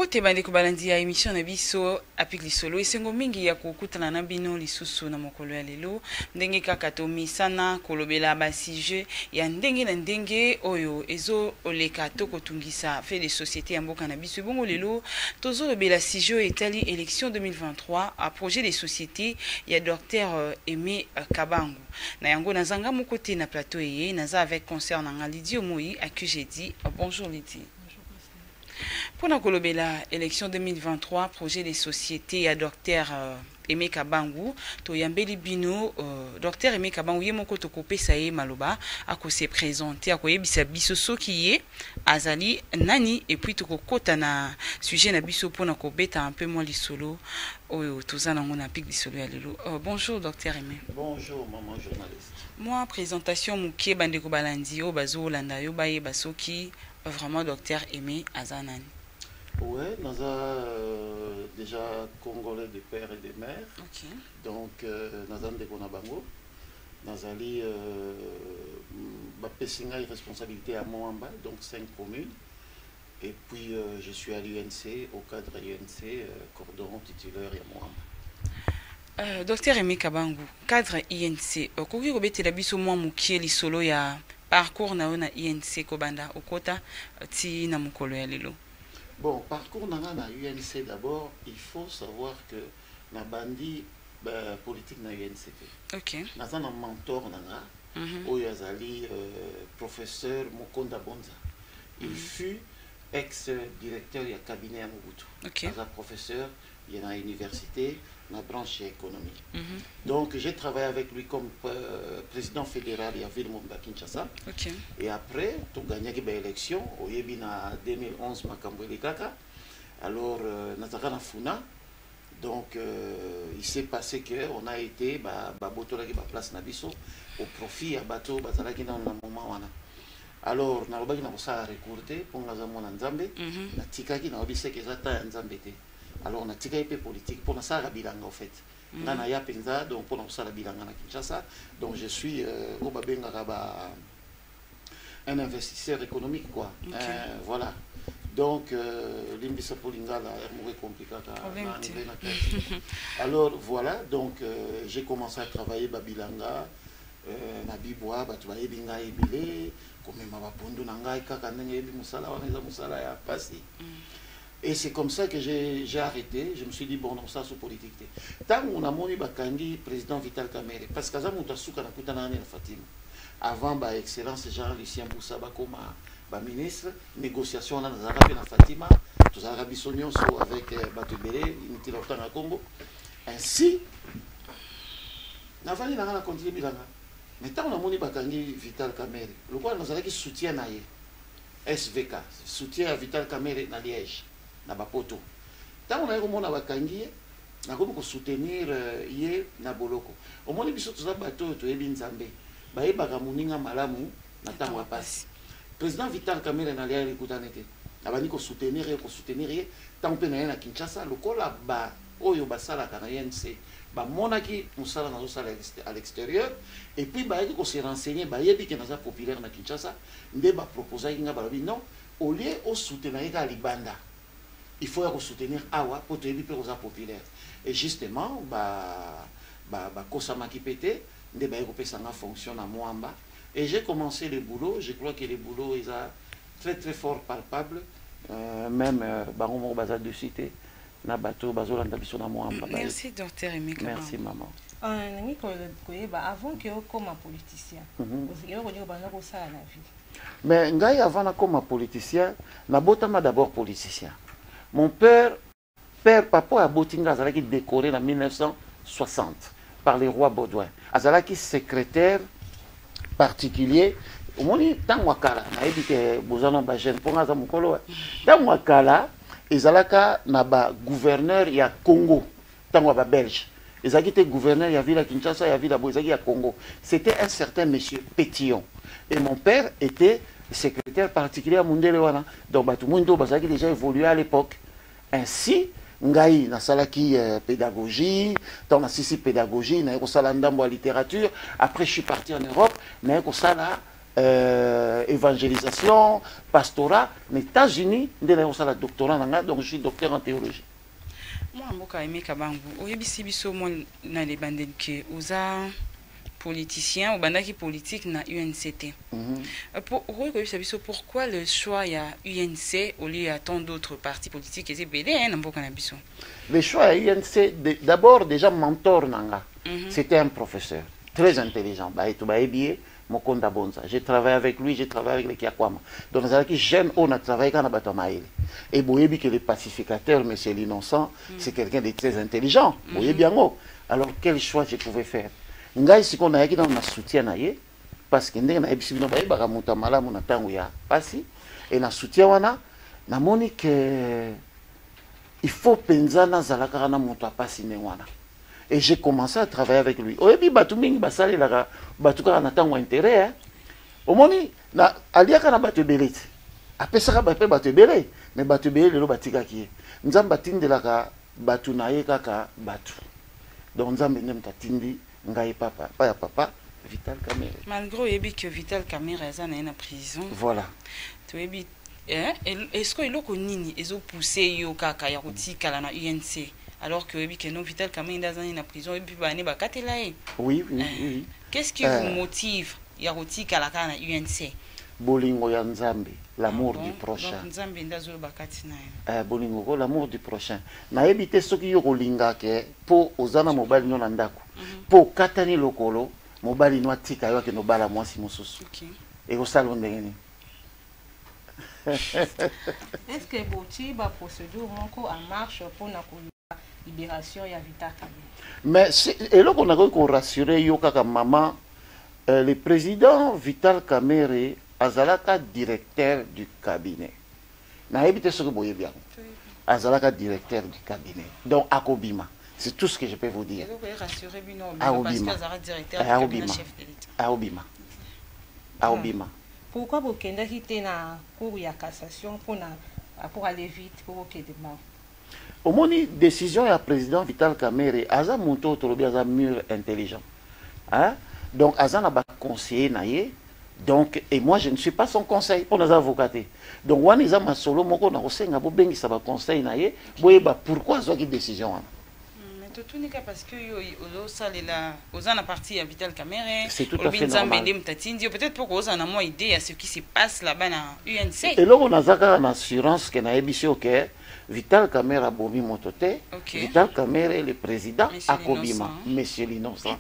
te bande kubalandi ya emission na biso apik lisolo esengo mingi ya kokutana na bino lisusu na mokolo ya lelo ndenge kaka tomisana kolobela ba sujet ya ndenge na ndenge oyo ezo oleka to kotungisa fait de société ya mboka na biso bongo lelo tozo lobela sujet etali élection 2023 a projet de société ya Dr Aimé Kabangu na yango na zanga moko te na plateau ye naza avec concert na Lydie Omoi à que j'ai dit bonjour Lydie. Pour la kolobela élection 2023 projet de société à Dr Aimé Kabangu to yambeli bino Dr Aimé Kabangu ye moko to kopesa ye maloba ako se présenter ako yebisa biso soki ye azali nani et puis to kokota na sujet na biso pour na kobeta un peu moins lisolo oyo tozana ngona pic lisolo ya lelo. Bonjour Dr Aimé. Bonjour maman journaliste. Moi présentation mukie bande ko balandi o bazo landa yo baye basoki vraiment Dr Aimé Azanani. Ouais, nous avons déjà congolais de père et de mère. Ok. Donc nous avons des Gonabango. Nous avons une responsabilité à Moamba, donc 5 communes. Et puis je suis à l'UNC, au cadre UNC, cordon titulaire et à Moamba. Dr Aimé Kabangu, cadre INC, koki kobete la biso mwa mukie lisolo ya parcours na ona INC kobanda okota ti na mukolo ya lelo. Bon, parcours na UNC d'abord, il faut savoir que na bandi politique na UNC. OK. Na un mentor nanga, Oyazali professeur Mokonda Bonza. Il fut ex-directeur du cabinet à Mobutu. OK. Naza professeur, il y a une université, la branche économie. Donc j'ai travaillé avec lui comme président fédéral de la ville de Kinshasa. OK. Et après, tu as gagné l'élection, en 2011, alors Nazara Funa. Donc il s'est passé qu'on a été place Nabiso au profit à bateau Bazalaki dans le moment. Alors, nous avons recruté pour nous avoir Nzambe, na tikaki na obise que zata Nzambe te. Alors on a tiré peu politique pour ça la bilanga en fait. Nana ya penza donc pour ça la bilanga na Kinshasa. Donc je suis au babenga un investisseur économique quoi. Voilà. Donc l'imbisa polinga là est compliqué alors voilà donc j'ai commencé à travailler babilanga na bibwa batu ba ebinga ebile comme ma pondu na ngai kaka ndenge ebi musala waneza musala ya pasi. Et c'est comme ça que j'ai arrêté. Je me suis dit, bon, non, ça, c'est politique. Tant qu'on a moni bakangi président Vital Kamerhe, parce que ça m'a souka na kutana na Fatima. Avant, bah, excellence Jean-Lucien Boussaba comme ministre, négociation na Zarabi na Fatima, tous Arabi Sonyon avec Batubele, inutile au temps à Congo. Ainsi, n'avons pas continué bilanga. Mais tant qu'on a moni bakangi Vital Kamerhe, le quoi nous avons qui soutient na SVK, soutien à Vital Kamerhe na Liège. Na bapoto tant on a komona bakangi na ko soutenir ye na boloko omoni biso tuza bato to yebi nzambe bayebaka muninga malamu na tango pasi président Vital Kamerhe na lia likutanete abani ko soutenir ye tant pe na Kinshasa lokola ba oyo basala kana yense ba monaki musala na sala à l'extérieur et puis ba ko se renseigner ba yebi que naza populaire na Kinshasa nde ba proposer inga ba non au lieu au soutenir ga libanda. Il faut soutenir Awa pour te dire que c'est populaire. Et justement, Kosama qui pétait, ça fonctionne à Moamba. Et j'ai commencé le boulot. Je crois que le boulot est très très fort palpable. Même Baron Bazar de Cité, Nabato, Bazolanda Moamba. Merci Dr Aimé Kabangu. Merci maman. Avant que vous comme politicien, vous avez ça la vie. Mais avant comme politicien, Nabotama d'abord politicien. Mon père Papa Abotinga Azalaki décoré en 1960 par le roi Baudouin. Azalaki secrétaire particulier. Au moment où Tangwakala, naïbi que Bozano Bajen pour Aza Mukolo. Tangwakala, Azalaka naba gouverneur ya Congo, Tangwaba Belge. Azalaki était gouverneur ya Villa Kinshasa ya Villa Bozaki ya Congo. C'était un certain monsieur Pétillon. Et mon père était secrétaire particulier à Mundelewana. Donc, Batumundo Bazaki déjà évolué à l'époque. Ainsi, Ngai na salaki pédagogie, dans la sisi pédagogie, na ko sala ndambo littérature. Après, je suis parti en Europe, na ko sala évangélisation, pastorat, aux États-Unis, le doctorat, donc je suis docteur en théologie. Moi, je suis Kabangu. Oyebisi biso mo na le banden ke oza politicien ou bandaki politique na UNCT. Pourquoi le choix y a UNC au lieu à tant d'autres partis politiques et c'est belé hein mboka na biso. Le choix à UNC d'abord déjà mentor nanga. C'était un professeur très intelligent. Ba etu ba ebié Mokonda Bonza. J'ai travaillé avec lui, j'ai travaillé avec les Kiakwama. Donc, nous avons jeune, on a travaillé avec Batamaïli. Et Boyebi, que le pacificateur, M. l'Innocent, c'est quelqu'un de très intelligent. Boyebi, alors, quel choix je pouvais faire? Ngai, si on a dit, on a soutien, parce que nous avons dit, on a dit, et na soutien, on a dit que il faut penser dans la carana monta passer wana. Et j'ai commencé à travailler avec lui. Oyebi batu mingi basali la batu ka na tango intérêt. Omoni na aliaka na batu beleti. Apesaka batu belé, mais batu belé le batika ki. Nzamba tindela ka batu na ye kaka batu. Donc nzamba nem tatindi ngai papa, pa ya papa Vital Kamerhe. Malgré oyebi que Vital Kamerhe est en prison. Voilà. Toyebi est-ce que iloko nini ezo pousser yo kaka ya kotika la na UNC? Alors que Vital Kamerhe est en prison et puis oui, oui. Qu'est-ce qui vous motive ya kotika la kana UNC? Bolingo ya Nzambe, l'amour du prochain. Nzambe ndazo bakati na bolingo l'amour du prochain. Na ebite soki yo kolinga ke po ozana mobali no na ndako. Po katani lokolo mobali no atika yo ke no bala mwasi mosusu. OK. Et au salon ndengeni. Est-ce que Boti ba procédure moko en marche pour la libération ya Vital Kamerhe? Mais et là on a qu'on rassurer yo kaka maman le président Vital Kamerhe azalaka directeur du cabinet. Na ebite ce que boye bien. Azalaka directeur du cabinet. Donc akobima. C'est tout ce que je peux vous dire. Rassurer bino parce que azalaka directeur du cabinet chef de l'État. Aobima. Pourquoi vous kendaki te na cour ya cassation pour aller vite pour que demain? Au moni décision ya président Vital Kamerhe aza monto tolobi aza mûr intelligent. Hein? Donc aza na ba conseiller na ye. Donc et moi je ne suis pas son conseil pour nos avocats. Donc wana iza masolo moko na kosenga bo bengi sa ba conseil na ye boyeba pourquoi zo ki décision wana. Tout n'est pas parce que aux en partie à Vital Kamerhe, c'est tout à fait normal. Peut-être pour qu'on a moins idée à ce qui se passe là-bas dans UNC. Et là on a une assurance que na ebisio que Vital Kamerhe a bomi motote. Vital Kamerhe le président a kobima Monsieur l'Innocent.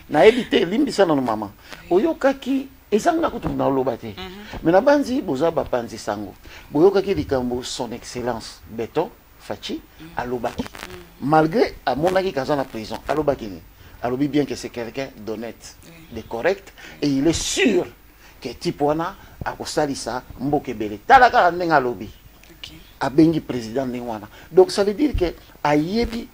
Na ebité limbisa na maman. Oyokaki ezanga kutumna lobate. Mais na banzi boza ba panzi sango. Boyokaki likambo son excellence Beto Fachi alobaki. Malgré à mon avis qu'il est en prison, alobaki bien que c'est quelqu'un d'honnête, de correct, et il est sûr que Tipwana a postali ça mbokebele. Talaka ndenga alobi. A bengi président ndengwana. Donc ça veut dire que ayebi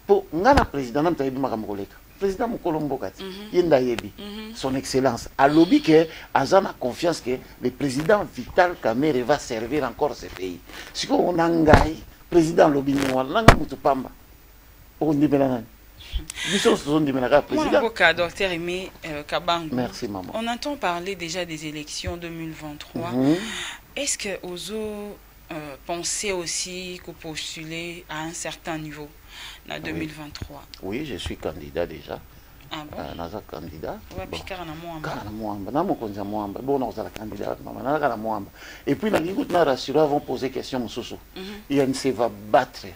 pour ngana président na mtayebi makamkoleka. Président Mukolombo kati yenda yebi son excellence alobi que azana confiance que le président Vital Kamerhe va servir encore ce pays. Si on angai président Lobinwa langa mutupamba on dit belana biso son dit menaka président docteur Aimé Kabangu. Merci maman. On entend parler déjà des élections 2023. Est-ce que Ozo pensait aussi qu'on postulait à un certain niveau en 2023? Oui, je suis candidat déjà. Ah bon? Naza candidat. Ouais, puis Karana Mwamba. Na mokonza Mwamba. Bon, on a la candidat, maman. Na Karana Mwamba. Et puis, les gens rassurés vont poser question Moussoussou. INC va battre.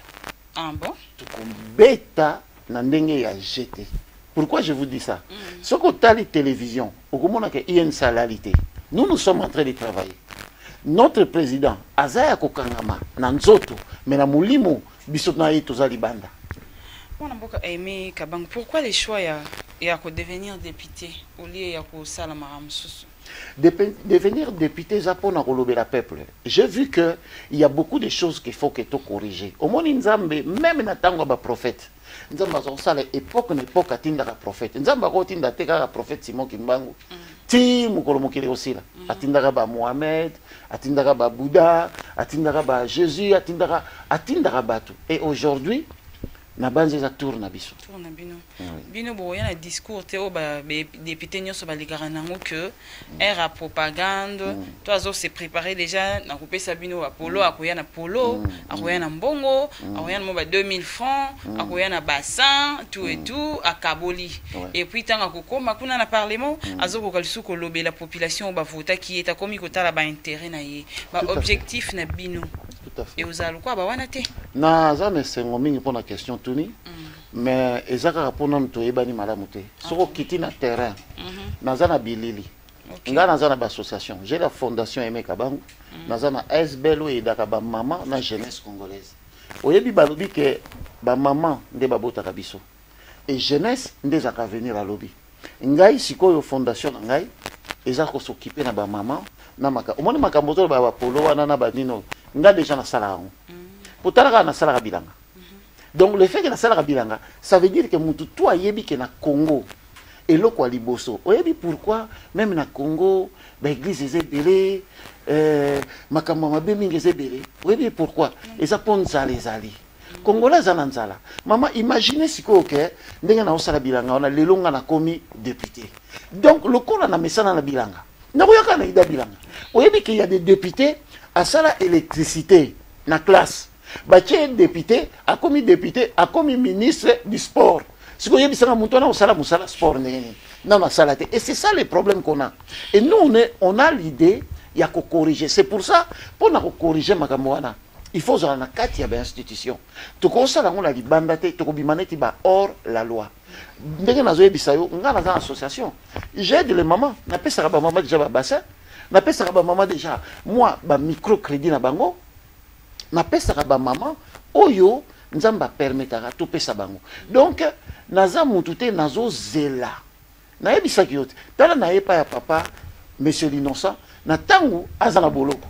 Ah bon? Tout comme bêta, na ndenge ya jeté. Pourquoi je vous dis ça? Ce qu'on a les télévisions, au moment que INC a l'alité, nous sommes en train de travailler. Notre président, Azaya Kokangama, Nanzoto, mais na Moulimo, Bisotna et Tozali Banda. Aimé Kabang, pourquoi les choix de devenir député au lieu de Salamaram Soussou? Devenir député, ça pour la peuple. J'ai vu qu'il y a beaucoup de choses qu'il faut que tu corriges. Au moins, même dans le prophète, Nzamba à l'époque, l'époque, atindaka prophète. Nzamba atindaka prophète Simon Kimbangu. Ti mukolo mokili aussi là. Atindaka ba Mohamed, atindaka ba Bouddha, atindaka ba Jésus, atindaka batu. Et aujourd'hui, na banze eza tour na biso tour na bino bino boya na discours te o ba député nyonso balikaka nango que era propagande to azo se préparer déjà na kopesa bino ba polo akoya na polo akoya na mbongo akoya na mo ba 2000 francs akoya na bassin tout et tout akaboli et puis tanga kokoma kuna na parlement azo kokalisu kolobe la population ba vota qui est komi kotala ba intérêt na ye ba objectif na bino et aux alukwa ba wana te na za ne sengo mingi pona question tuni mais ezaka pona mto ebani malamu te soko kiti na terrain naza na bilili nga naza na ba association j'ai la fondation Aimé Kabangu naza na SBL et daka ba maman na jeunesse congolaise oyebi balobi ke ba maman nde babota biso et jeunesse nde zaka venir à lobby ngai sikoyo fondation na ngai ezako s'occuper na ba maman na maka omoni makambo to ba polo wana na ba nino nga déjà na sala yango potala na sala bilanga donc le fait que na sala bilanga ça veut dire que mutu toi yebi ke na Congo eloko liboso oyebi pourquoi même na Congo ba église ezebele makambo mabe mingi ezebele oyebi pourquoi eza ponza les ali Congolais za nzala mama imaginez siko ke ndenge na osala bilanga ona lelonga na komi député donc lokola na mesana na bilanga na koyaka na ida bilanga oyebi qu'il y a des députés à sala électricité na classe batie député a commis ministre du sport siko yebi sanga muto na osala musala sport ndenge na sala te et c'est ça le problème qu'on a et nous on a l'idée ya ko corriger c'est pour ça pour na ko corriger makambo wana il faut avoir une carte de institution. Tu constate que la libandate, tu combines ba hors la loi. Dès que nous avons ça, on a une association. J'aide les mamans. N'a pas ça ba maman déjà ba bassin. N'a pas ça ba maman déjà. Moi ba microcrédit na bango. N'a pas ça ba maman. Oyo nzamba permettra tout pesa bango. Donc naza mutute nazo zela. Na yebisa kyote. Tala na yepa ya papa monsieur l'innocent. Na tangu azana boloko.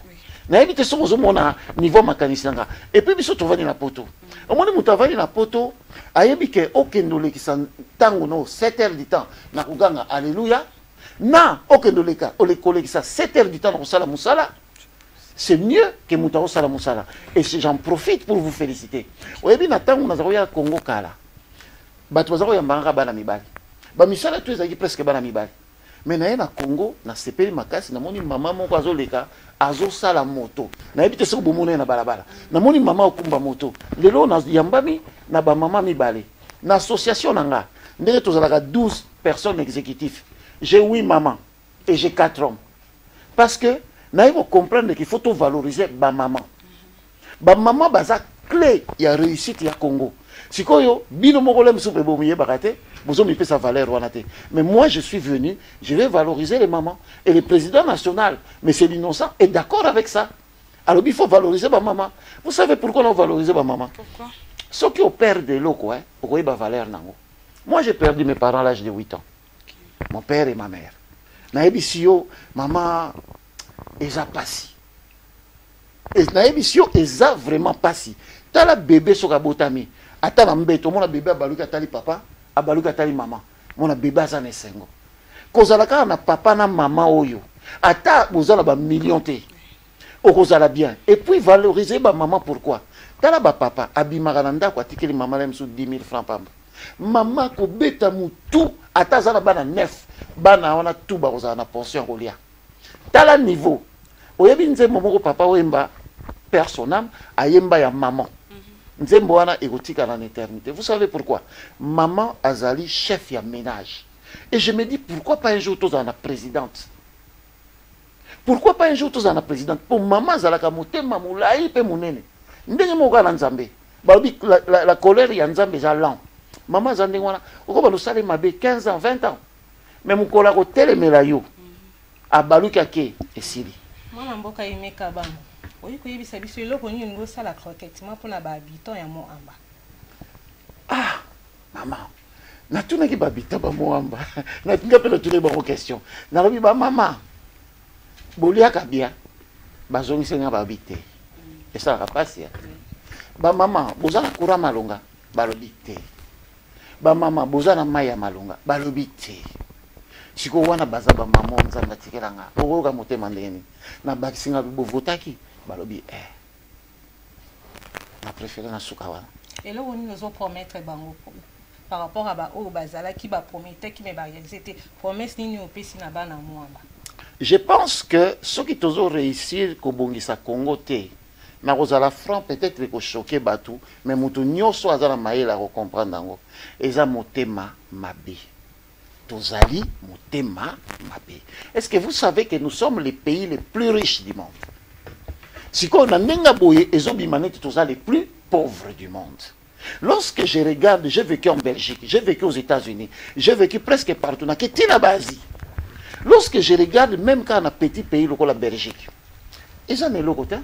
Na éviter son zomona niveau mécanicien et puis biso tovani na poto omoni mutu avani na poto ayebi ke okendole ki tango no 7 heures du temps na kuganga alléluia na okendole ka ole koleki sa 7 heures du temps na kusala musala c'est mieux que mutu osala musala et j'en profite pour vous féliciter oyebi na tango na zakoya Congo kala bato bazako ya mbanga bana mibali ba misala tu ezaki presque bana mibali mais na Congo na sepeli makasi na moni mama moko azoleka azosala moto na ebite soko bomona na balabala na moni mama okumba moto lelo na yambami na ba mama mibale na association nanga ndenge tozalaka 12 personnes exécutives j'ai 8 mamans et j'ai 4 hommes parce que na yebo comprendre qu'il faut tout valoriser ba maman baza clé ya réussite ya Congo sikoyo bino moko le msupe bomiye bakate vous avez sa valeur wanate. Mais moi, je suis venu, je vais valoriser les mamans. Et le président national, M. L'Innocent, est d'accord avec ça. Alors, il faut valoriser ma maman. Vous savez pourquoi on valorise ma maman? Pourquoi? Ceux qui ont perdu l'eau, quoi, ont eu ma valeur. Moi, j'ai perdu mes parents à l'âge de 8 ans. Okay. Mon père et ma mère. Naïbisio, maman, ils ont passé. Et Naïbisio, ils ont vraiment passé. T'as la bébé sur la botami. Attends, la mbéto, mon bébé a balouka tali papa. Abaluka tali mama mona beba za na sengo kozalaka na papa na mama oyo ata bozala ba million te okozala bien et puis valoriser ba maman pourquoi tala ba papa abimaka na ndako atikeli mama la msu 10 000 francs pamba mama ko beta mutu ata zala bana 9 bana wana tu ba kozala na pension kolia tala niveau oyebi nzembo moko papa oyemba personnel ayemba ya maman nzembo wana érotique en éternité. Vous savez pourquoi? Maman Azali, chef ya ménage. Et je me dis, pourquoi pas un jour tous en la présidente? Pourquoi pas un jour tous en la présidente? Pour maman Azalaka motema moulayi pe monene. Ndenge moka na nzambe. Balobi la colère ya nzambe za lent. Maman Azandenge wana, oko ba losale mabe 15 ans, 20 ans. Mais mokola ko telemela yo. Abaluka ke esili. Mwana mboka Aimé Kabangu. Oui, que il s'habille sur l'eau pour nous une salle à croquettes. Moi, pour la habitant et mon amba. Ah, maman. Na tout n'est pas habitant ba mo amba. Na tinga pele tous les bonnes questions. Na lobi ba maman. Bolia kabia. Ba zongi senga ba habiter. Et ça va passer. Ba maman, bozana kura malonga, ba lobité. Ba maman, bozana maya malonga, ba lobité. Siko wana baza ba maman nzanga tikelanga. Okoka motema ndeni. Na bakisinga bovotaki. Balobi na préféré na suka wana Et là, on nous a promettre bango par rapport à au bazala qui va promettre qui me va réaliser promesse ni au pesi na bana mwamba. Je pense que ceux qui ont réussi à bongisa Congo te na kozala franc peut-être ko choquer batu mais mutu nyoso azala maela ko comprendre ngo eza motema mabe. Tozali motema mabe. Est-ce que vous savez que nous sommes les pays les plus riches du monde? Si on a nenga boye ezobimane tozali les plus pauvres du monde. Lorsque je regarde, j'ai vécu en Belgique, j'ai vécu aux États-Unis, j'ai vécu presque partout na ketina bazi. Lorsque je regarde même quand on a petit pays comme la Belgique, ils ont le côté.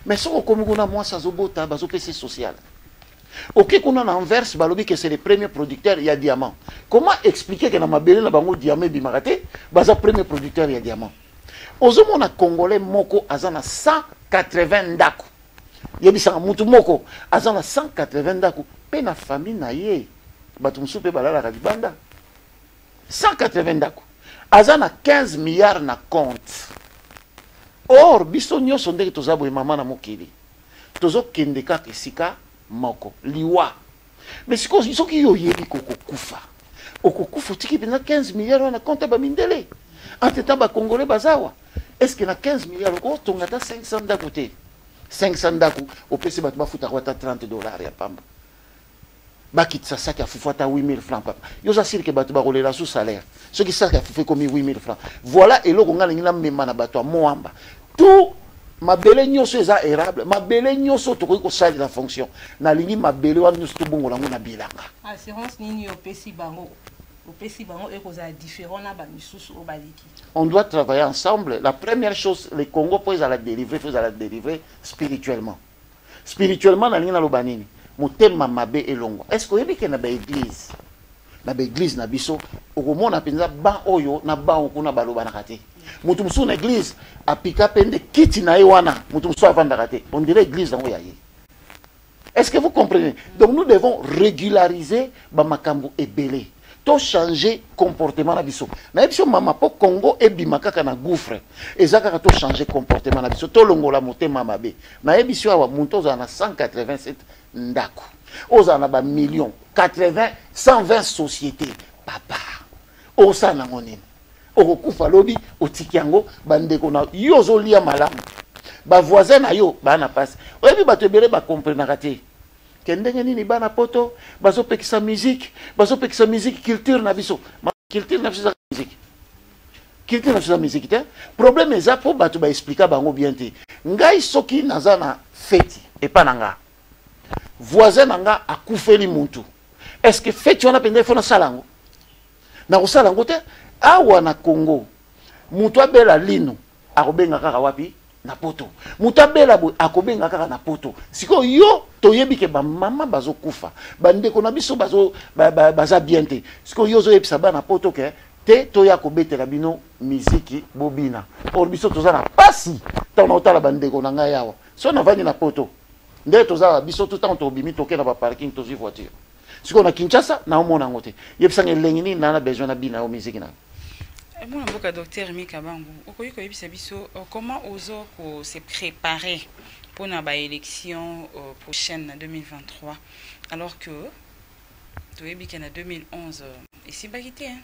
Mais si on a moi ça zobota, bazo PC social. Ok, qu'on a Anvers, balobi que c'est les premiers producteurs, il y a diamant. Comment expliquer que dans ma belle la bango diamant bimarate, baza premier producteur il y a diamant. Ozomo na Congolais moko azana 180 ndaku. Yebisa mutu moko azana 180 ndaku. Pe na famille na ye, batu msupe balala kadibanda. 180 ndaku. Azana 15 milliards na compte. Or, biso nyonso ndenge tozabo mama na mokili. Tozo kende kaka esika moko liwa. Mais soki yo yebi kokufa. Okokufa tiki pena 15 milliards na compte ba mindele. Entre-temps ba congolais bazawa. Est-ce que na 15 milliards ko tongata 500 ndaku te? 500 ndaku au PC bat ba futa kwata $30 ya pamba. Bakitsa saki afufuata 8000 francs papa. Yo za siri ke batu ba kolela sous salaire. Ceux qui savent qu'il faut 8000 francs. Voilà et là on a ngina mema na bato moamba. Tout ma belle nyoso eza érable, ma belle nyoso to ko sali la fonction. Na lingi ma belle wa nyoso to bongo lango na bilanga. Assurance nini opesi bango. Opesi bango e koza différent na ba misusu o baliki. On doit travailler ensemble. La première chose, le Congo faut la délivrer spirituellement. Spirituellement na lingi na lobanini. Motema mabe elongo. Est-ce que yebi ke na ba église? Na ba église na biso okomona penza ba oyo na ba okuna baloba na kate. Mutu musu na église apika pende kiti na wana mutu musu avanda kate. On dirait église nango ya ye. Est-ce que vous comprenez? Donc nous devons régulariser ba makambo ebele. To changer comportement na biso. Na biso mama po Congo ebimaka kana gouffre. Ezaka to changer comportement na biso. To longola motema mabe. Na biso awa muntu za na 187 ndaku. Oza na ba millions 80 120 sociétés papa. Osa na ngonini. Okokufa lobi otiki yango bandeko na yozo lia malamu. Ba voisin na yo bana passe. Oyebi bato ebele ba comprendre te. Kendenge nini bana poto bazo pekisa musique culture na biso. Culture na biso musique. Culture na biso musique te. Problème eza po bato ba expliquer bango bien te. Ngai soki nazana fête et pas nanga. Voisin nanga akufeli muntu. Est-ce que fête wana pende fona salango? Na ko salango te awa na Congo. Muntu abela lino akobenga kaka wapi? Na poto. Muntu abela bo akobenga kaka na poto. Siko yo toyebi ke ba mama bazo kufa. Bandeko na biso baza bien te. Siko yo zo yebisa ba na poto ke te toya ko betela bino miziki bobina. Or biso tozana pasi. Ta na otala bandeko na ngai yawa. So na vani na poto. Ndé tozala biso tout temps tobimi toke na ba parking tozi voiture. Siko na Kinshasa na omona ngote. Yebisa ngelengini na besoin na bina o miziki na. Mon avocat docteur Mika Bangu, comment oso se préparer pour la élection prochaine en 2023 alors que tu es bien en 2011 et si bagité hein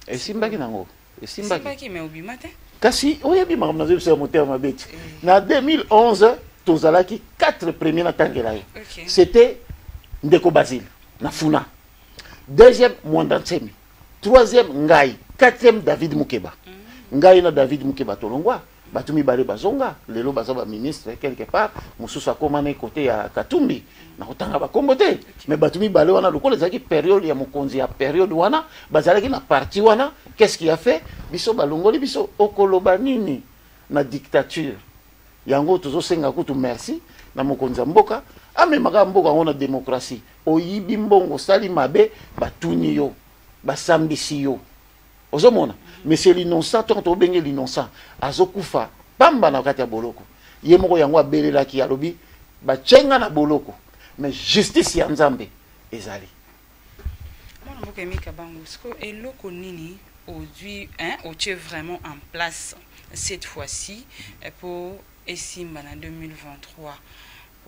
et si baginango et si bagité mais obi matin kasi oyebi makamna zebi sur moteur mabeti na 2011 tozalaki 4 premiers na tangela c'était Ndeko Basile na Funa, deuxième Mwanda Ntsemi, troisième Ngai, quatrième David Mukeba. Ngai na David Mukeba tolongwa batumi bale bazonga lelo bazaba ministre quelque part mususu akomana côté ya Katumbi na kotanga ba kombote mais batumi bale wana lokola zaki période ya mokonzi ya période wana bazalaki na parti wana qu'est-ce qu'il a fait biso balongoli biso okoloba nini na dictature yango tozo senga kutu merci na mokonzi ya mboka amemaka mboka ngona démocratie oyibi mbongo sali mabe batuni yo basambisi yo ozomona mais c'est l'innocent tant to benge l'innocent azokufa pamba na kati ya boloko ye moko yango abelelaki alobi bachenga na boloko mais justice ya Nzambe ezali mwana mboka Mika Bangu sko eloko nini aujourd'hui hein tu vraiment en place cette fois-ci pour Esimba en 2023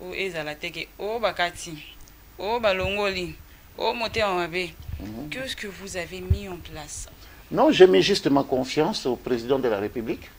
o ezala teke o bakati o balongoli o moteur mabe. Qu'est-ce que vous avez mis en place? Non, j'ai mis juste ma confiance au président de la République.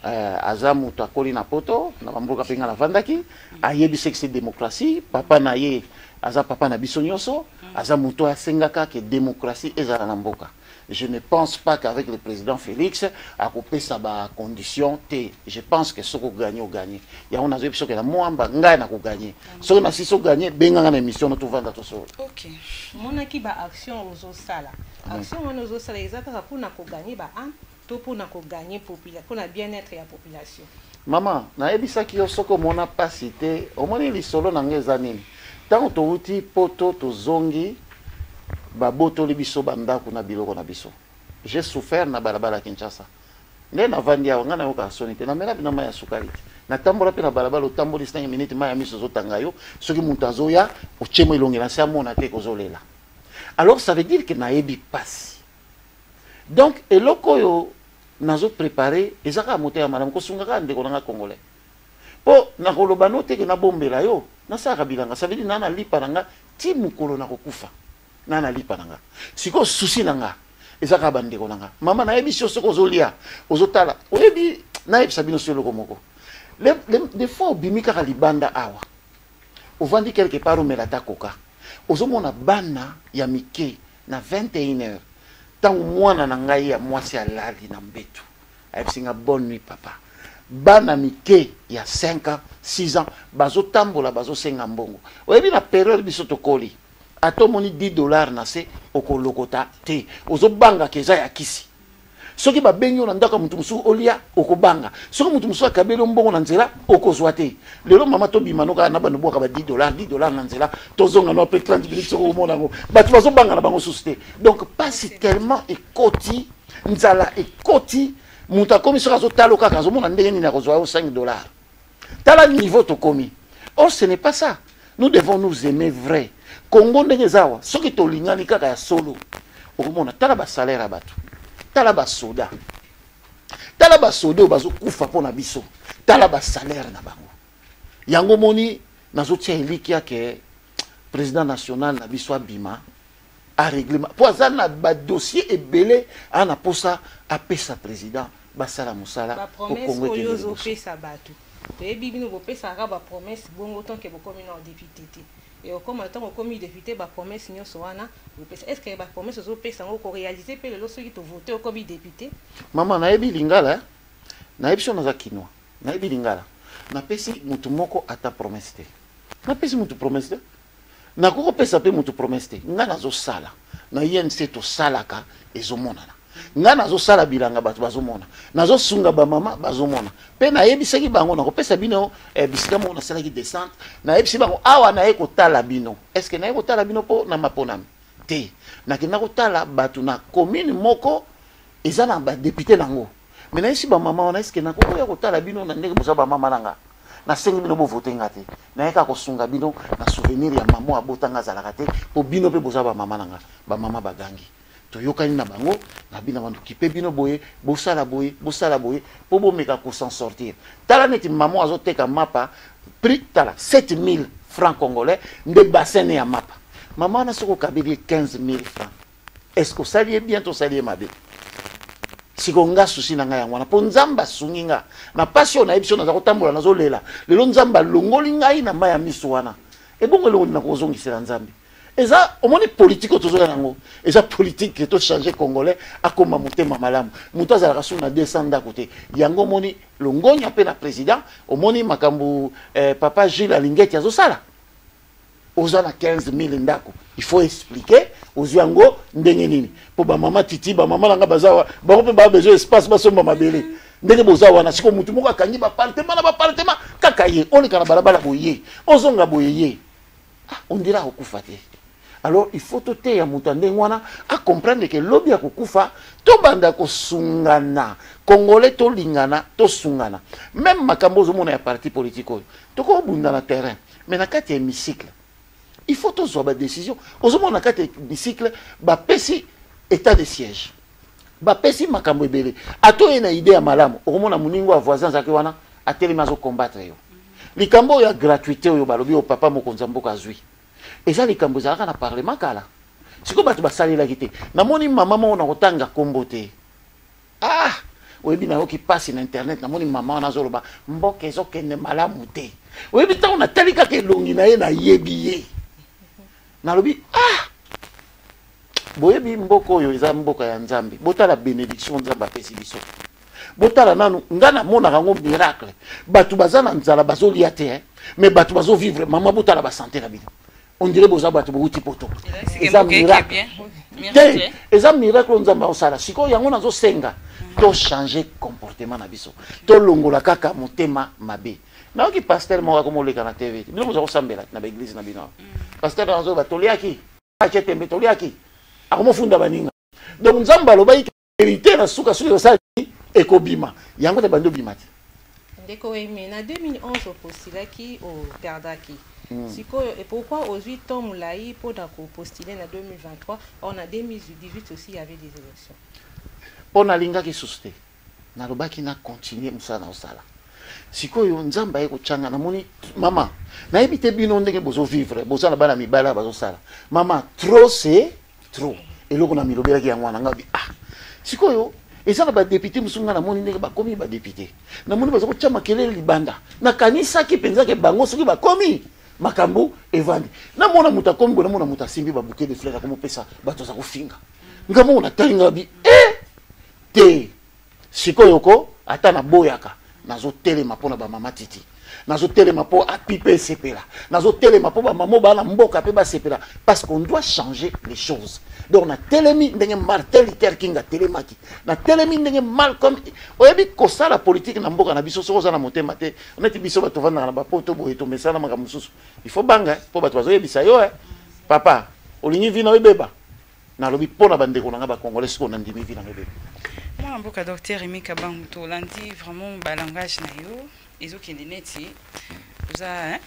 Aza mutu akoli na poto na bamboka penga na vandaki ayebi c'est démocratie papa na ye aza papa na biso nyonso aza mutu asengaka ke démocratie ezala na mboka. Je ne pense pas qu'avec le président Félix a coupé sa condition T. Je pense que ce qu'on gagne au gagné. Il y a un aspect que la moamba ngai na ko gagner. Ce qu'on a si so gagner benga na émission to vanda to so. OK. Mon aki ba action ozo sala. Action on ozo sala ezaka pour na ko gagner ba an to pour na ko gagner population pour na bien-être ya population. Maman, na ebisa ki yo soko mona pasité, o moni li solo na ngeza nini. Tant to uti poto to zongi baboto libiso bandako na biloko na biso. J'ai souffert na balabala Kinshasa. Nde na vandi ya ngana yoka sonite na mela bina maya sukari. Na tambola pe na balabala tamboli 5 minutes maya miso zotanga yo soki muntazo ya ochemo ilonge na sa mona te kozolela. Alors ça veut dire que na ebi passe. Donc eloko yo nazo préparer ezaka moté ya madame ko sungaka ndeko na congolais. Po na koloba no te ke na bombela yo na sa kabilanga ça veut dire nana lipa nanga ti mukolo na kokufa. Nana lipa nanga siko susi nanga ezaka bandeko nanga mama na yebi soko zolia ozotala oyebi na yebi sabino solo komoko des fois obimika ka libanda awa ovandi quelque part omelata koka ozomona bana ya mike na 21h tangu mwana na ngai ya mwasi alali na mbetu ayebisinga bonne nuit papa bana mike ya 5 ans 6 ans bazotambola bazosenga mbongo oyebi na période biso tokoli atomoni $10 na se okolokota te ozobanga keza ya kisi soki babengi na ndaka mutu musu olia okobanga soki mutu musu akabeli mbongo na nzela okozwa te lelo mama to bimanoka na bano boka ba $10 na nzela tozonga no pe 30 minutes soko mona ngo batu bazobanga na bango susite donc pas tellement ekoti nzala ekoti mutu akomi soka zotalo kaka zomona ndenge nini akozwa $5 tala niveau to komi. Or ce n'est pas ça, nous devons nous aimer vrai. Congo ndenge zawa soki tolingani kaka ya solo okomona tala ba salaire ya bato tala ba soda bazo kufa pona biso tala ba salaire na bango yango moni nazotia elikia ke président national na biso abima a règlement po azana ba dossier ebele ana posa apesa président basala musala ba promesse oyozo pesa bato toyebi bino bopesaka ba promesse bongo tant que bokomi na député et comme attend comme député ba promesse nyonso wana est-ce que ba promesse zo pesa ngo ko réaliser pe le soki to voter comme député mama na yebi lingala na yebi sona za kinwa na yebi lingala na pesi mutu moko ata promesse te na pesi mutu promesse te na ko pesa pe mutu promesse te nga nazo sala na INC to salaka ezomonana nga nazo sala bilanga bato bazomona nazo sunga ba mama bazomona pe na yebisaki bango na kopesa bino bisika mo na sala ki descente na yebisi bango awa na eko tala bino est-ce que na eko tala bino po na maponami te na kina ko tala bato na commune moko ezana ba député nango mais na yesi ba mama na est-ce que na ko ya ko tala bino na ndenge boza ba mama nanga na sengi bino bo voter ngate na eka ko sunga bino na souvenir ya mama abotanga zalaka te po bino pe boza ba mama nanga ba mama bagangi toyokani na bango na bina bandu kipe bino boye bosala boye po bomeka ko s'en sortir tala neti maman azoteka mapa prix tala 7000 francs congolais nde bassin ya mapa maman na soko kabeli 15000 francs est-ce que ça lié bien to salier mabe sikonga susi na nga yango na po nzamba sunginga na passion na ebisio na za kotambola na zolela lelo nzamba longoli ngai na maya miso wana ebongo lelo na kozongisela nzambe eza omoni politique tozola nango eza politique que to changer congolais akoma motema malamu mutu azalaka su na 200 ndako te yango omoni longonya pe na président omoni makambu papa Gilles Alingeti azosala oza na 15000 ndako il faut expliquer aux yango ndenge nini po ba mama titi ba mama nanga bazawa ba ko ba besoin espace basomba mabele ndenge bozawa na siko mutu moko akangi ba parlement kaka ye oleka na balabala boye ozonga boye on dira okufa te. Alors il faut tout ya mutande ngwana à comprendre que lobby ya kukufa to banda ko sungana congolais to lingana to sungana même makambo zo mona ya parti politique to ko bunda na terrain mais na kati ya hémicycle il faut to zo ba décision ozo mona kati ya hémicycle ba pesi état de siège ba pesi makambo ebele ato ena idée ya malamu o mona muningo wa voisin zaki wana atelema zo combattre yo likambo ya gratuité oyo balobi o papa mokonza mboka azwi eza likambo ezalaka na parlement kala siko bato basalelaki te namoni mama moko na kotanga kombo te oyebi nayoki pasi na internet namoni mama wana azoloba mboka ezokende malamu te oyebi ntango natali kaka elongi na ye nayebi ye nalobi boyebi mboka oyo eza mboka ya nzambe botala bénédiction nzambe apesi biso botala nanu nga namonaka yango miracle bato baza na nzala bazolia te mais bato bazovivre mama botala basanté na bino on dirait boza bato bouti poto eza miracle te eza miracle nzambe osala sikoyo yango nazosenga to changer comportement na biso to longola kaka motema mabe naoki pasteur moko akomoleka na tv bino boza kosambela na baeglise na bino pasteur nazoba toliaki achetembe toliaki akomofunda baninga donc nzambe alobaki hérité na suka soki osali ekobima yango te bando bima te ndeko eme na 2011 opostulaki operdaki sikoyo et pourquoi aujourd'hui temps moulai pour postuler na 2023 on a 2018 aussi il y avait des élections on a lingaki suste nalobaki na continuer musala na osala sikoyo nzamba ye kochanga namoni mama nayebi te bino ndenge bozo vivre boza na bana mibala bazosala mama trop c'est trop eloko na milobelaki yango wana ngabi sikoyo eza na badepute mosunga namoni ndenge bakomi badepute namoni baza kotya makelele libanda nakanisaki mpenzaki bango soki bakomi makambo evandi namona moto akomi boye namona moto asimbi babuke de fleur akomopesa bato aza kofinga ngamoko natali ngabi te sikoyo ko ata naboyaka nazotelema mpona bamama titi nazotelema mpo apipe esepela nazotelema mpo bamamo bana mboka mpe basepela parce qu'on doit changer les choses donc na telemi ndenge Martin Luther King atelemaki na telemi ndenge Malcolm oyebi kosala politique na mboka na biso soko oza na motema te neti biso bato vandaka na bapoto boye tomesana makambo mosusu il faut banga mpo bato bazoyebisa yo papa olingi vi na oyebeba nalobi mpo na bandeko na nga bakongolais siko na ndimi vi na oyebeba moi mboka docteur Aimé Kabangu tolandi vraiment balangage na yo ezokende neti oza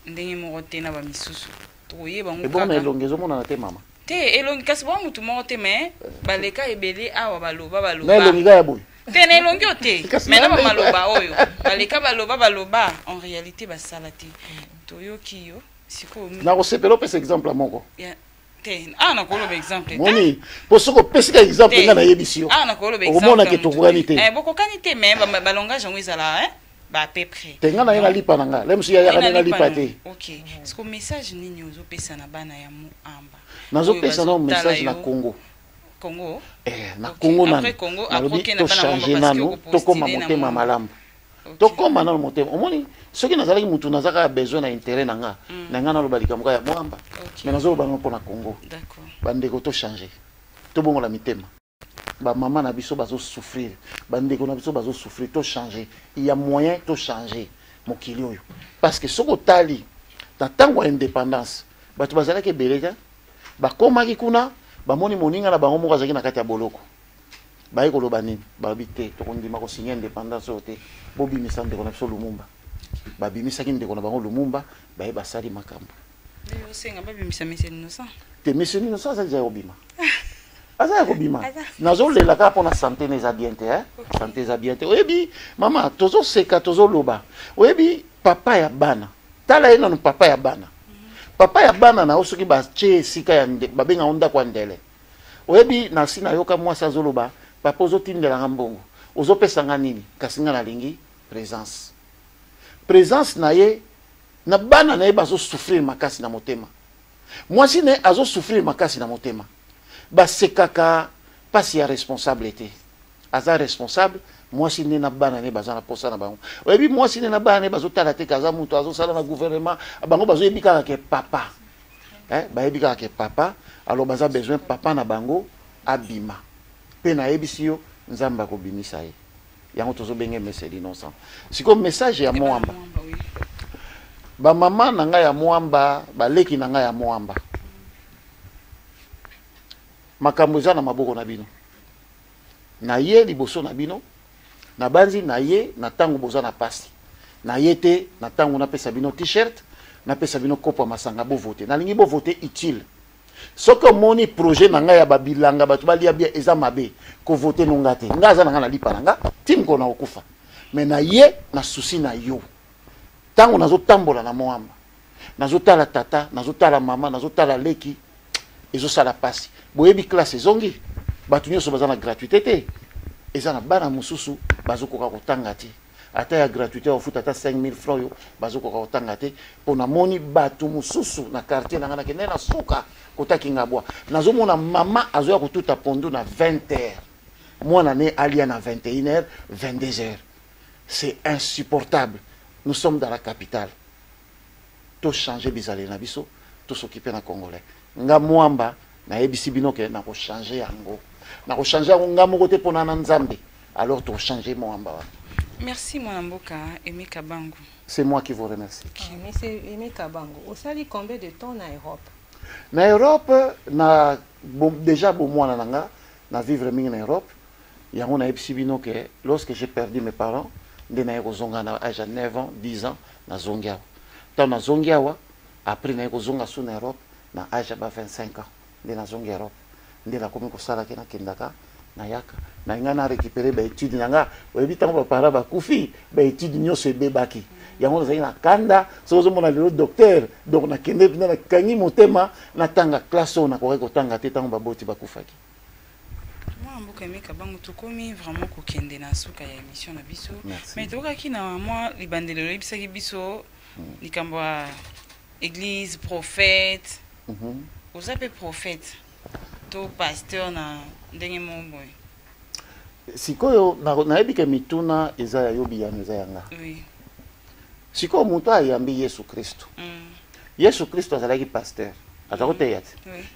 ndenge moko te na bamisusu tokoyeba ngo ebona elongi ezomonana te mama te elongi kasi bwa mutu moko te me baleka ebele awa baloba na elongi kaka ya boye te na elongi o te me na bamaloba oyo baleka baloba en réalité basala te toyoki yo sikoyo nakosepela opesa exemple moko te nakoloba exemple moni po soko opesika exemple nga nayebisi yo okomonake tokokani te bokokani te me balongage yango ezala ba à peu près te nga na ye nalipa na nga lemusu yayaka nde nalipa te ok siko message nini ozopesa na bana ya moamba nazopesa na message na Congo na Congo nalobi tochange nano tokoma motema malamu tokoma nano motema omoni soki nazalaki mutu nazaka besoin na intérêt na nga naloba likambo ya moamba mais nazoloba no mpo na Congo bandeko tochange tobongola mitema bamama na biso bazosouffrir bandeko na biso bazosouffrir tochange il y a moyen tochange mokili oyo parce que soko tali na ntango ya indépendance bato bazalaki ebele te bakomaki kuna bamoni moninga na bango moko azalaki na kati ya boloko baye koloba nini balobi te tokondima kosigna indépendance oyo te bobimisa ndeko na biso Lumumba babimisaki ndeko na bango Lumumba baye basali makambo te monsieur Innocent azali ya kobima aza ya kobima nazolela kaka mpona santé na eza bien te santé eza bien te oyebi mama tozoseka tozoloba oyebi papa ya bana tala ye nano papa ya bana na soki batie esika ya babenga ndako ya ndele oyebi nasi nayoka mwasi azoloba papa ozotindelanga mbongo ozopesanga nini kasi nga nalingi présence na ye na bana na ye bazosouffrir makasi na motema mwasi na ye azosouffrir makasi na motema basekaka pasi ya responsable te aza responsable mwasi nde na bana ne baza na posa na bango oyebi mwasi nde na bana ne bazotala te kaza mutu azosala na gouvernement bango bazoyebi kaka ke papa bayebi kaka ke papa alors baza besoin papa na bango abima mpe nayebisi yo nzambe akobimisa ye yango tozobenge Monsieur Innocent siko message ya moamba bamama na ngai ya moamba baleki na ngai ya moamba makambo eza na maboko na bino na ye liboso na bino na banzi na ye na tango boza na pasi na ye te na tango napesa bino t-shirt napesa bino kopo ya masanga bovote nalingi bovote utile soki omoni projet na ngai ya babilanga bato balia bia eza mabe kovote nonga te nga aza na nga na lipa na nga tim kona okufa me na ye na susi na yo Tango nazotambola na moamba. Nazotala tata, nazotala mama, nazotala leki. Ezosala pasi. Boyebi classe zongi. Batu nyonso baza na gratuité te. Eza na bana mususu bazokoka kotanga te. Ata ya gratuité ofuta ata 5000 francs yo bazokoka kotanga te. Pona moni batu mususu na quartier na ngana kende na suka kotaki ngabwa. Nazomona mama azoya kotuta pondu na 20h. Mwana ne alia na 21h, 22h. C'est insupportable. Nous sommes dans la capitale. Tout changer bizalé na biso, tout s'occuper na congolais. Nga mwamba na ebisi bino ke na ko changer yango. Na ko changer yango nga moko te pona na nzambe. Alors tout changer mwamba. Merci mon amboka Aimé Kabango. C'est moi qui vous remercie. Mais c'est Aimé Kabango. Au sali combien de temps en Europe? Na Europe na déjà bon moi na vivre mingi na Europe. Yango na ebisi bino ke lorsque j'ai perdu mes parents, de na zonga na âge de 9 ans, 10 ans na zongiawa. Tant na zongiawa après na zonga sous na Europe na âge de 25 ans de na zonga Europe. De na komi ko sala ke na kendaka na yaka na ngana récupérer ba études nanga oyebi tango ba para ba kufi ba études nyonso ebebaki. Yango zai na kanda sozo mona le docteur donc na kende na kangi motema na tanga classe na ko tanga te tango ba boti ba kufaki. Aimé Kabango tokomi vraiment kokende na suka ya émission na biso mais tokaki na moi libandelo libisaki biso likambo ya église prophète ozape prophète to pasteur na ndenge mombo sikoyo nayebi ke mituna eza ya yobi ya eza yanga oui sikoyo mutu ayambi Yesu Kristo Yesu Kristo azalaki pasteur azako teyat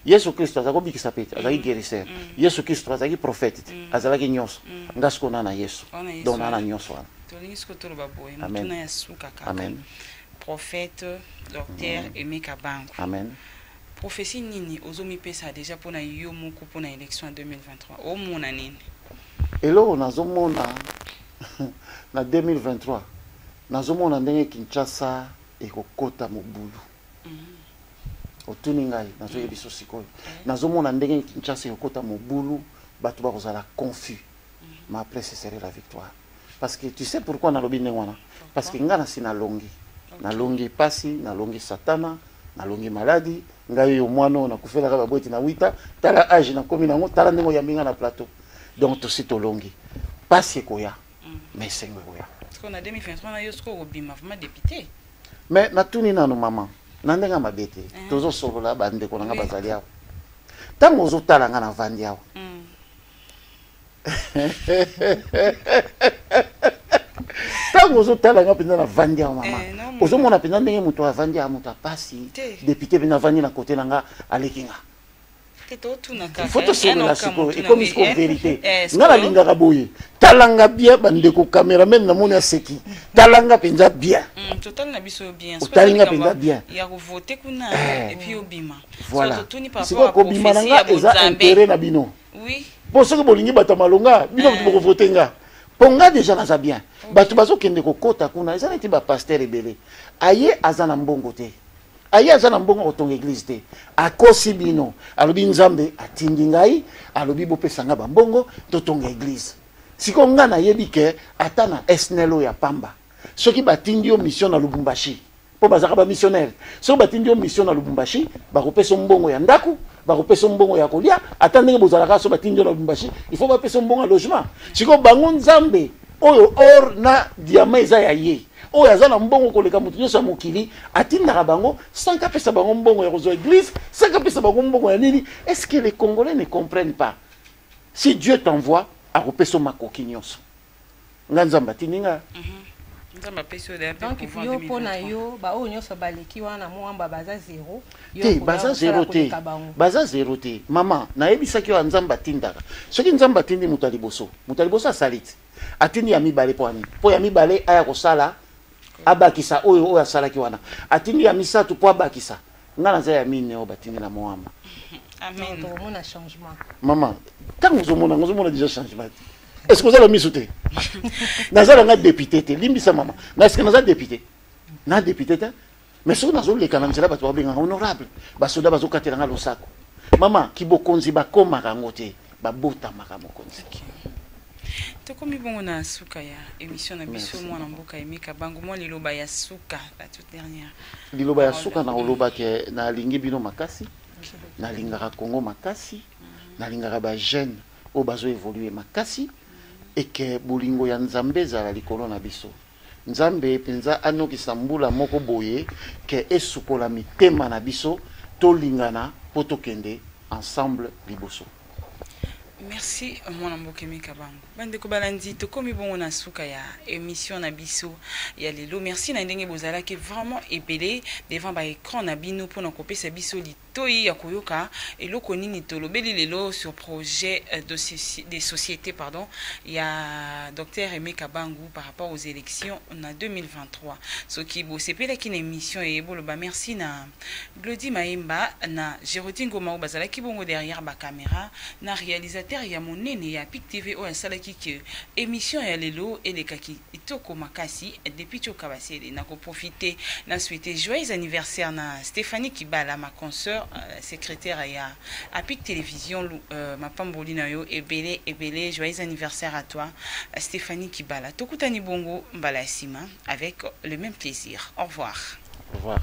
Yesu Kristo azako bikisa pete azaki guérisseur Yesu Kristo azaki prophète azalaki nyonso ngasko na Yesu donc na nyonso wana tolingi ko tolo baboye mutuna ya suka kaka amen prophète docteur Aimé Kabango amen prophétie nini ozomi pesa déjà pona yo moko pona élection en 2023 o mona nini elo nazomona na 2023 nazomona ndenge Kinshasa ekokota mobulu otuni ngai nazoyebi so sikoyo nazomona ndenge Kinshasa ekokota mobulu bato bakozala confus mais après ce serait la victoire parce que tu sais pourquoi nalobi ndenge wana parce que nga na si nalongi pasi nalongi satana nalongi maladi ngai yo mwana na kufelaka babweti na 8 tala âge na komi nango tala ndenge yambinga na plateau donc tosi tolongi pasi ekoya mais sengo ekoya parce qu'on a 2023 na yo sko obima vraiment député mais natuni nano mama na ndenga mabete tozo solola bande ko nga bazali awo tango ozotala nga na vandi awo tango ozotala nga penza na vandi awo mama ozomona penza ndenge moto avandi awo moto apasi député pe na vandi na côté na nga alekinga Photo sur la siko et comme siko vérité nga na lingaka boye talanga bien bandeko cameraman na moni aseki talanga penza bien total na biso bien talanga penza bien ya ko voter kuna et puis obima voilà totuni par rapport à kobima nanga eza intérêt na bino oui pour ce que bolingi bata malonga bino ko voter nga ponga déjà na za bien bato bazo kende ko kota kuna eza neti ba pasteur ebele aye azana mbongo te aye azana mbongo otonga église te akosi bino alobi nzambe atindi ngai alobi bopesanga bambongo totonga église siko nga nayebi ke ata na esnelo ya pamba soki batindi yo mission na Lubumbashi po bazaka ba missionnaire soki batindi yo mission na Lubumbashi bakopesa mbongo ya ndaku bakopesa mbongo ya kolia ata ndenge bozalaka so batindi yo na Lubumbashi il faut bapesa mbongo ya logement siko bango nzambe oyo or na diamant eza ya ye oyo azana mbongo koleka mutu nyonso ya mokili atindaka bango sans kapesa bango mbongo ya kozwa église sans kapesa bango mbongo ya nini. Est-ce que les Congolais ne comprennent pas? Si Dieu t'envoie akopesa makoki nyonso nga nzamba tininga donc yo pona yo ba oyo nyonso baleki wana mwamba baza zéro te baza zéro te baza zéro te mama nayebisaki yo nzamba tindaka soki nzamba tindi mutu ya liboso asaliti atindi ya mibale po ani po ya mibale aya kosala abakisa oyo asalaki wana atindi ya misatu po abakisa nga naza ya mine oyo batindi na mwamba amen tomona changement mama tango ozomona déjà changement. Est-ce que vous avez mis sous terre? Nazala député, limbisa maman. Est-ce que naza député? Na député mais si nazo le kana nzela bato babenga honorable, basoda bazo katela lo sako. Maman ki bokonzi bakoma kango te, babota maka mokonzi. tokomi bongo na suka ya émission na biso mwana mboka Emeka Bangu mwa liloba ya suka la toute dernière liloba ya suka na oloba ke na lingi bino makasi na lingaka Congo makasi na lingaka ba jeune o bazo évoluer makasi et que bolingo ya nzambe ezala likolo na biso nzambe penza anokisa mbula moko boye ke esukola mitema na biso tolingana po tokende ensemble liboso. Merci mwana mboka Emeka Bangu bandeko balandi tokomi bongo na suka ya émission na biso ya lelo. Merci na ndenge bozala ke vraiment epelé devant ba écran na bino pour na kopesa biso litoyi ya koyoka eloko nini tolobeli lelo sur projet des sociétés pardon ya Dr Emeka Bangu par rapport aux élections en 2023 ce qui bo sepela ki na émission et boloba merci na Glody Maemba na Gérodine Goma bazala ki bongo derrière ba caméra na réalisateur ya monene ya PIC TV o asalaki ke émission ya lelo elekaki itoko makasi depuis choka basele na ko profiter na souhaiter joyeux anniversaire na Stéphanie Kibala ma consoeur secrétaire ya PIC Télévision ma pamboli na yo ebele joyeux anniversaire à toi Stéphanie Kibala tokutani bongo mbala sima avec le même plaisir. Au revoir. Au revoir.